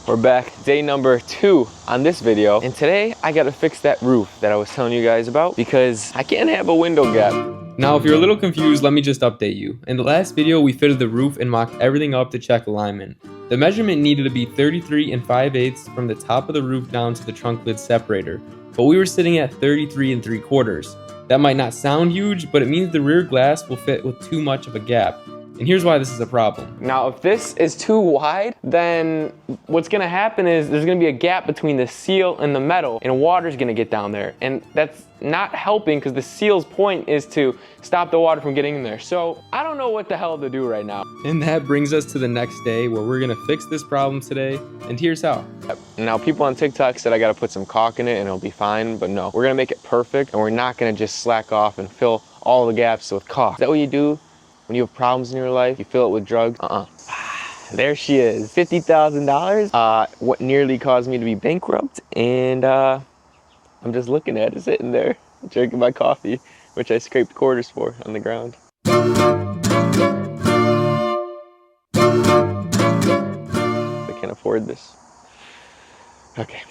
We're back, day number 2 on this video, and today I gotta fix that roof that I was telling you guys about because I can't have a window gap. Now, if you're a little confused, let me just update you. In the last video, we fitted the roof and mocked everything up to check alignment. The measurement needed to be 33 5/8 from the top of the roof down to the trunk lid separator, but we were sitting at 33 3/4. That might not sound huge, but it means the rear glass will fit with too much of a gap. And here's why this is a problem. Now, if this is too wide, then what's gonna happen is there's gonna be a gap between the seal and the metal, and water's gonna get down there. And that's not helping because the seal's point is to stop the water from getting in there. So I don't know what the hell to do right now. And that brings us to the next day where we're gonna fix this problem today, and here's how. Now, people on TikTok said I gotta put some caulk in it and it'll be fine, but no. We're gonna make it perfect, and we're not gonna just slack off and fill all the gaps with caulk. Is that what you do? When you have problems in your life, you fill it with drugs? There she is, $50,000. What nearly caused me to be bankrupt, and I'm just looking at it sitting there, drinking my coffee, which I scraped quarters for on the ground. I can't afford this. Okay.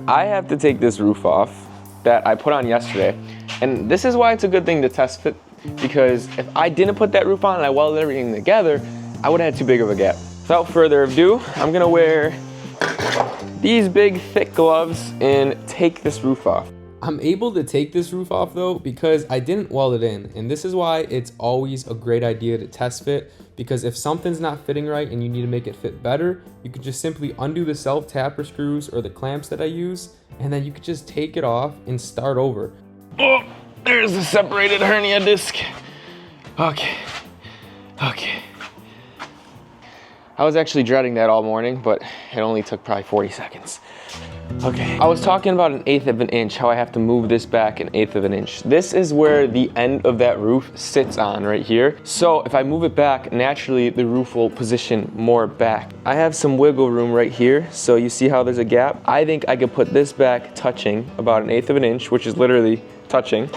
I have to take this roof off that I put on yesterday, and this is why it's a good thing to test fit. Because if I didn't put that roof on and I welded everything together, I would have had too big of a gap. Without further ado, I'm gonna wear these big thick gloves and take this roof off. I'm able to take this roof off though because I didn't weld it in, and this is why it's always a great idea to test fit, because if something's not fitting right and you need to make it fit better, you could just simply undo the self-tapper screws or the clamps that I use, and then you could just take it off and start over. Oh, there's the separated hernia disc. Okay. I was actually dreading that all morning, but it only took probably 40 seconds. Okay, I was talking about 1/8 of an inch, how I have to move this back 1/8 of an inch. This is where the end of that roof sits on right here. So if I move it back, naturally the roof will position more back. I have some wiggle room right here, so you see how there's a gap? I think I could put this back touching about 1/8 of an inch, which is literally touching.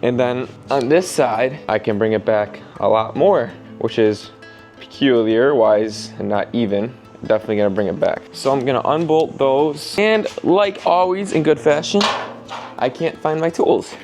And then on this side, I can bring it back a lot more, which is peculiar wise and not even. Definitely gonna bring it back. So I'm gonna unbolt those. And like always in good fashion, I can't find my tools.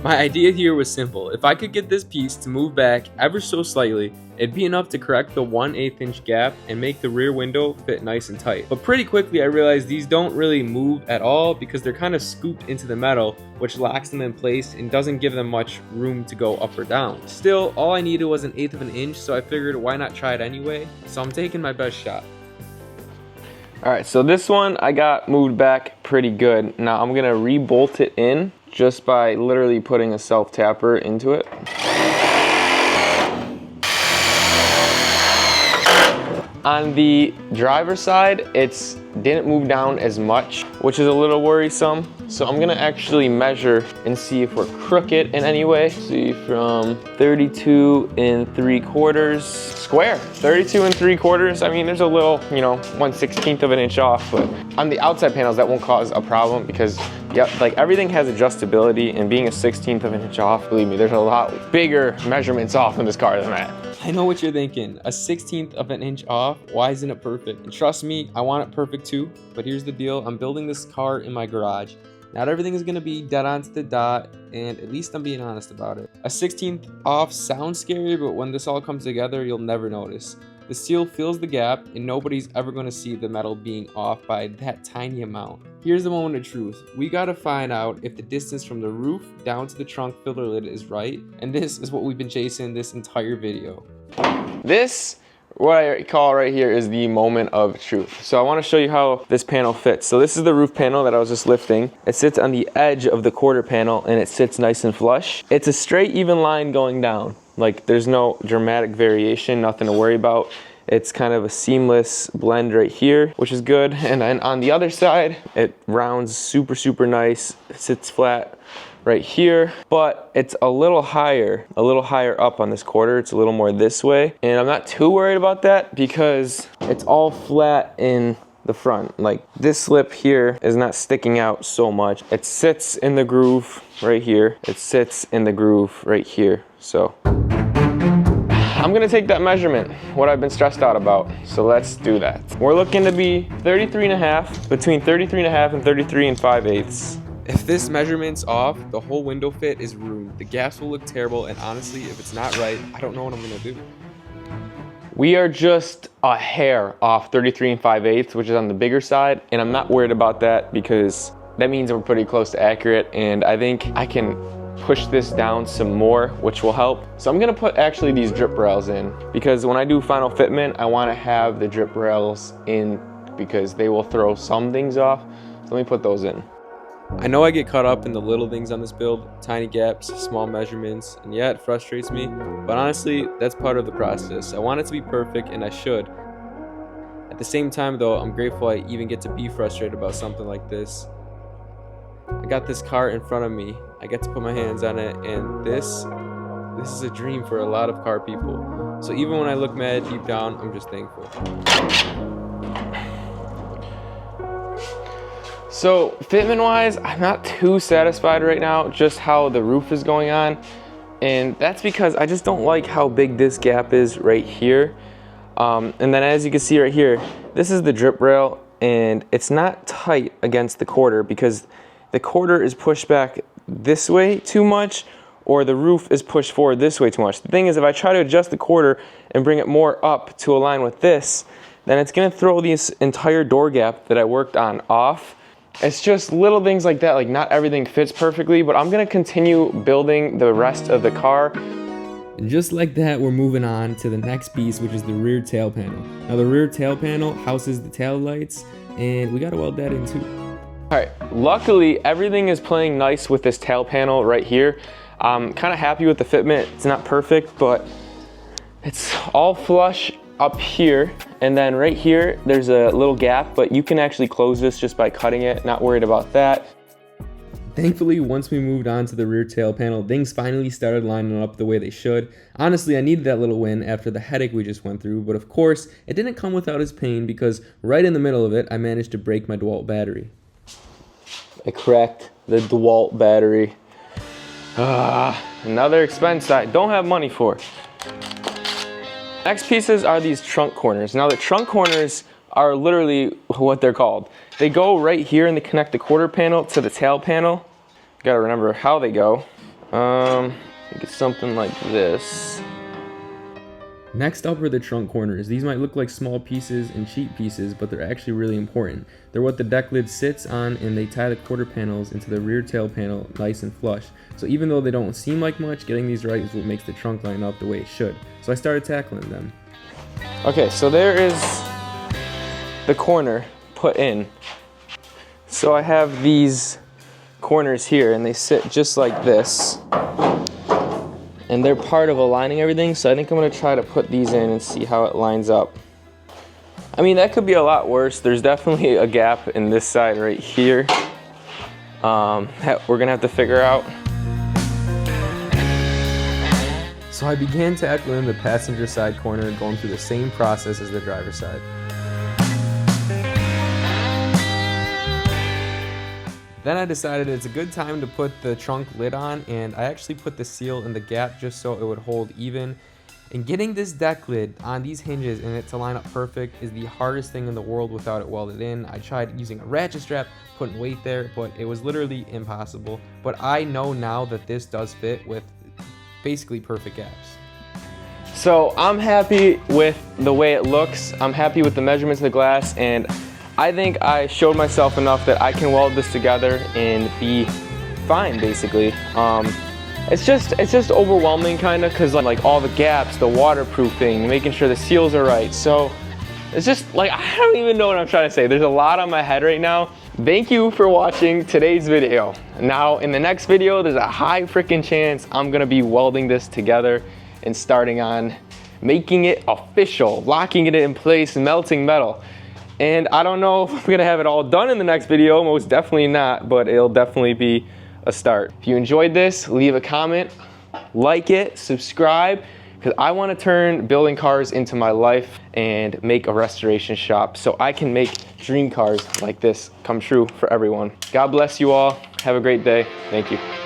My idea here was simple. If I could get this piece to move back ever so slightly, it'd be enough to correct the 1/8 inch gap and make the rear window fit nice and tight. But pretty quickly I realized these don't really move at all because they're kind of scooped into the metal, which locks them in place and doesn't give them much room to go up or down. Still, all I needed was 1/8 of an inch, so I figured why not try it anyway? So I'm taking my best shot. All right, so this one I got moved back pretty good. Now I'm gonna re-bolt it in just by literally putting a self-tapper into it. On the driver's side, it didn't move down as much, which is a little worrisome. So I'm gonna actually measure and see if we're crooked in any way. See, from 32 3/4 square. 32 3/4, I mean, there's a little, 1/16 of an inch off, but on the outside panels, that won't cause a problem because like everything has adjustability, and being a 1/16 of an inch off, believe me, there's a lot bigger measurements off in this car than that. I know what you're thinking, a 1/16 of an inch off, why isn't it perfect? And trust me, I want it perfect too, but here's the deal, I'm building this car in my garage. Not everything is gonna be dead on to the dot, and at least I'm being honest about it. A 1/16 off sounds scary, but when this all comes together, you'll never notice. The seal fills the gap, and nobody's ever gonna see the metal being off by that tiny amount. Here's the moment of truth. We gotta find out if the distance from the roof down to the trunk filler lid is right, and this is what we've been chasing this entire video. This, what I call right here, is the moment of truth. So I wanna show you how this panel fits. So this is the roof panel that I was just lifting. It sits on the edge of the quarter panel, and it sits nice and flush. It's a straight, even line going down. Like, there's no dramatic variation, nothing to worry about. It's kind of a seamless blend right here, which is good. And then on the other side, it rounds super nice. It sits flat right here, but it's a little higher up on this quarter. It's a little more this way. And I'm not too worried about that because it's all flat in the front. Like this lip here is not sticking out so much. It sits in the groove right here. It sits in the groove right here. So I'm gonna take that measurement, what I've been stressed out about. So let's do that. We're looking to be 33.5, between 33.5 and 33 5/8. If this measurement's off, the whole window fit is ruined. The gaps will look terrible, and honestly, if it's not right, I don't know what I'm gonna do. We are just a hair off 33 5/8, which is on the bigger side, and I'm not worried about that because that means we're pretty close to accurate, and I think I can push this down some more, which will help. So I'm gonna put actually these drip rails in because when I do final fitment, I wanna have the drip rails in because they will throw some things off. So let me put those in. I know I get caught up in the little things on this build, tiny gaps, small measurements, and yeah, it frustrates me, but honestly, that's part of the process. I want it to be perfect, and I should. At the same time though, I'm grateful I even get to be frustrated about something like this. I got this car in front of me, I get to put my hands on it, and this is a dream for a lot of car people. So even when I look mad deep down, I'm just thankful. So fitment wise, I'm not too satisfied right now, just how the roof is going on. And that's because I just don't like how big this gap is right here. And then as you can see right here, this is the drip rail and it's not tight against the quarter because the quarter is pushed back this way too much or the roof is pushed forward this way too much. The thing is, if I try to adjust the quarter and bring it more up to align with this, then it's gonna throw this entire door gap that I worked on off. It's just little things like that, like not everything fits perfectly, but I'm gonna continue building the rest of the car. And just like that, we're moving on to the next piece, which is the rear tail panel. Now the rear tail panel houses the tail lights, and we gotta weld that in too. All right, luckily everything is playing nice with this tail panel right here. I'm kind of happy with the fitment. It's not perfect, but it's all flush up here, and then right here there's a little gap, but you can actually close this just by cutting it. Not worried about that. Thankfully, once we moved on to the rear tail panel, things finally started lining up the way they should. Honestly, I needed that little win after the headache we just went through, but of course it didn't come without its pain because right in the middle of it I managed to break my DeWalt battery. I cracked the DeWalt battery. Another expense I don't have money for. Next pieces are these trunk corners. Now the trunk corners are literally what they're called. They go right here and they connect the quarter panel to the tail panel. You gotta remember how they go. I think it's something like this. Next up are the trunk corners. These might look like small pieces and cheap pieces, but they're actually really important. They're what the deck lid sits on, and they tie the quarter panels into the rear tail panel nice and flush. So even though they don't seem like much, getting these right is what makes the trunk line up the way it should. So I started tackling them. Okay, so there is the corner put in. So I have these corners here, and they sit just like this. And they're part of aligning everything, so I think I'm gonna try to put these in and see how it lines up. I mean, that could be a lot worse. There's definitely a gap in this side right here that we're gonna have to figure out. So I began tackling the passenger side corner, going through the same process as the driver's side. Then I decided it's a good time to put the trunk lid on, and I actually put the seal in the gap just so it would hold even. And getting this deck lid on these hinges and it to line up perfect is the hardest thing in the world without it welded in. I tried using a ratchet strap, putting weight there, but it was literally impossible. But I know now that this does fit with basically perfect gaps. So I'm happy with the way it looks. I'm happy with the measurements of the glass, and I think I showed myself enough that I can weld this together and be fine, basically. It's just overwhelming kind of, because like all the gaps, the waterproofing, making sure the seals are right. So it's just like, I don't even know what I'm trying to say. There's a lot on my head right now. Thank you for watching today's video. Now in the next video, there's a high freaking chance I'm gonna be welding this together and starting on making it official, locking it in place, melting metal. And I don't know if I'm gonna have it all done in the next video, most definitely not, but it'll definitely be a start. If you enjoyed this, leave a comment, like it, subscribe, because I want to turn building cars into my life and make a restoration shop so I can make dream cars like this come true for everyone. God bless you all. Have a great day. Thank you.